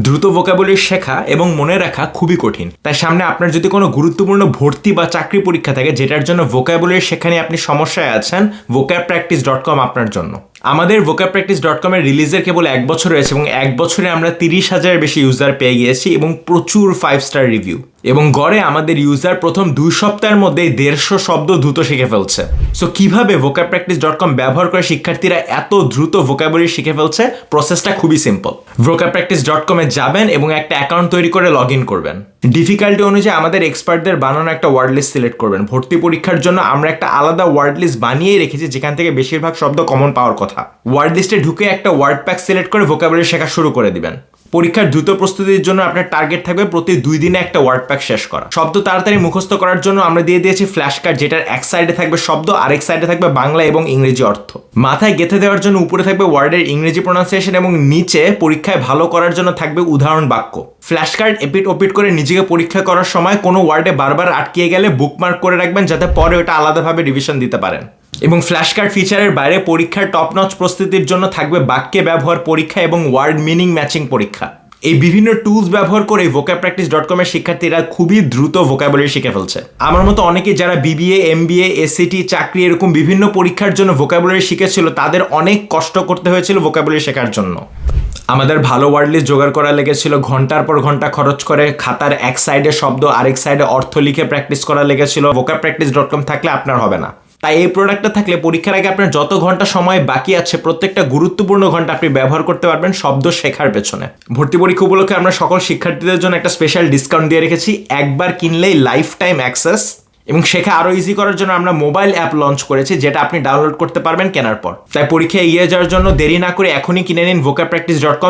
দ্রুত ভোকাবুলারি শেখা এবং মনে রাখা খুবই কঠিন। তাই সামনে আপনার যদি কোনো গুরুত্বপূর্ণ ভর্তি বা চাকরি পরীক্ষা থাকে যেটার জন্য ভোকাবুলারি শেখা নিয়ে আপনি সমস্যায় আছেন, vocabpractice.com আপনার জন্য। আমাদের vocabpractice.com এর রিলিজের কেবল 1 বছর হয়েছে এবং 1 বছরে আমরা 30,000-এর বেশি ইউজার পেয়ে গিয়েছি এবং প্রচুর 5 স্টার রিভিউ। এবং গড়ে আমাদের ইউজার প্রথম 2 সপ্তাহের মধ্যেই 150 শব্দ দ্রুত শিখে ফেলছে। সো কিভাবে vocabpractice.com ব্যবহার করে শিক্ষার্থীরা এত দ্রুত ভোকাবুলারি শিখে ফেলছে? প্রসেসটা খুবই সিম্পল। vocabpractice.com এ যাবেন এবং একটা অ্যাকাউন্ট তৈরি করে লগ ইন করবেন। ডিফিকাল্টি অনুযায়ী আমাদের এক্সপার্টদের বানানো একটা ওয়ার্ড লিস্ট সিলেক্ট করবেন। ভর্তি পরীক্ষার জন্য আমরা একটা আলাদা ওয়ার্ড লিস্ট বানিয়েই রেখেছি যেখান থেকে বেশিরভাগ শব্দ কমন পাওয়ার কথা। ওয়ার্ড লিস্টে ঢুকে একটা ওয়ার্ড প্যাক সিলেক্ট করে ভোকাবুলারি শেখা শুরু করে দিবেন। পরীক্ষার দ্রুত প্রস্তুতির জন্য আপনার টার্গেট থাকবে প্রতি 2 দিনে একটা ওয়ার্ড প্যাক শেষ করা। শব্দ তাড়াতাড়ি মুখস্থ করার জন্য আমরা দিয়ে দিয়েছি ফ্ল্যাশ কার্ড, যেটার এক সাইডে থাকবে শব্দ, আরেক সাইডে থাকবে বাংলা এবং ইংরেজি অর্থ। মাথায় গেঁথে দেওয়ার জন্য উপরে থাকবে ওয়ার্ডের ইংরেজি প্রোনাউন্সিয়েশন এবং নিচে পরীক্ষায় ভালো করার জন্য থাকবে উদাহরণ বাক্য। ফ্ল্যাশ কার্ড এপিট ওপিট করে নিজেকে পরীক্ষা করার সময় কোনো ওয়ার্ডে বারবার আটকিয়ে গেলে বুকমার্ক করে রাখবেন যাতে পরে ওটা আলাদাভাবে রিভিশন দিতে পারেন। এবং ফ্ল্যাশ কার্ড ফিচারের বাইরে পরীক্ষার টপ নচ প্রস্তুতির জন্য থাকবে বাক্যে ব্যবহার পরীক্ষা এবং ওয়ার্ড মিনিং ম্যাচিং পরীক্ষা। এই বিভিন্ন টুলস ব্যবহার করে vocabpractice.com এর শিক্ষার্থীরা খুবই দ্রুত ভোকাবুলারি শিখে ফেলছে। আমার মতো অনেকে যারা বিবিএ, এমবিএ, এসসিটি, চাকরি এরকম বিভিন্ন পরীক্ষার জন্য ভোকাবুলারি শিখেছিল, তাদের অনেক কষ্ট করতে হয়েছিল ভোকাবুলারি শেখার জন্য। আমাদের ভালো ওয়ার্ড লিস্ট জোগাড় করা লেগেছিল ঘন্টার পর ঘন্টা খরচ করে, খাতার এক সাইডে শব্দ আরেক সাইডে অর্থ লিখে প্র্যাকটিস করা লেগেছিল। vocabpractice.com থাকলে আপনার হবে না। তাই এই প্রোডাক্টটা থাকলে পরীক্ষার আগে আপনার যত ঘন্টা সময় বাকি আছে প্রত্যেকটা গুরুত্বপূর্ণ ঘন্টা আপনি ব্যবহার করতে পারবেন শব্দ শেখার পেছনে। ভর্তি পরীক্ষা উপলক্ষে আমরা সকল শিক্ষার্থীদের জন্য একটা স্পেশাল ডিসকাউন্ট দিয়ে রেখেছি। একবার কিনলেই লাইফ টাইম অ্যাক্সেস। এবং শেখা আরো ইজি করার জন্য আমরা মোবাইল অ্যাপ লঞ্চ করেছি যেটা আপনি ডাউনলোড করতে পারবেন কেনার পর। তাই পরীক্ষায় এগিয়ে যাওয়ার জন্য দেরি না করে এখনই কিনে নিন vocabpractice.com।